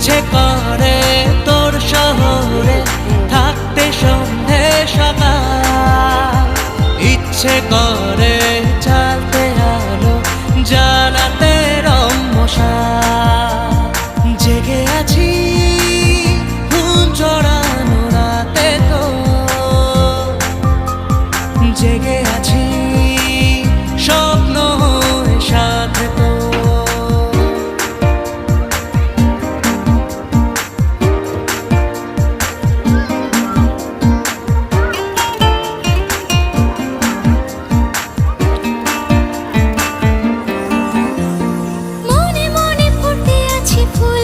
ইচ্ছে করে তোর শহরে থাকতে সন্ধে সকাল, ইচ্ছে করে জ্বালতে আলো জ্বালাতে রম্যসাল। জেগে আছি ঘুম জড়ানো রাতে তো, জেগে আছি স্বপ্ন হয়ে সাথে তো। মনে মনে ফুটে আছে ফুল।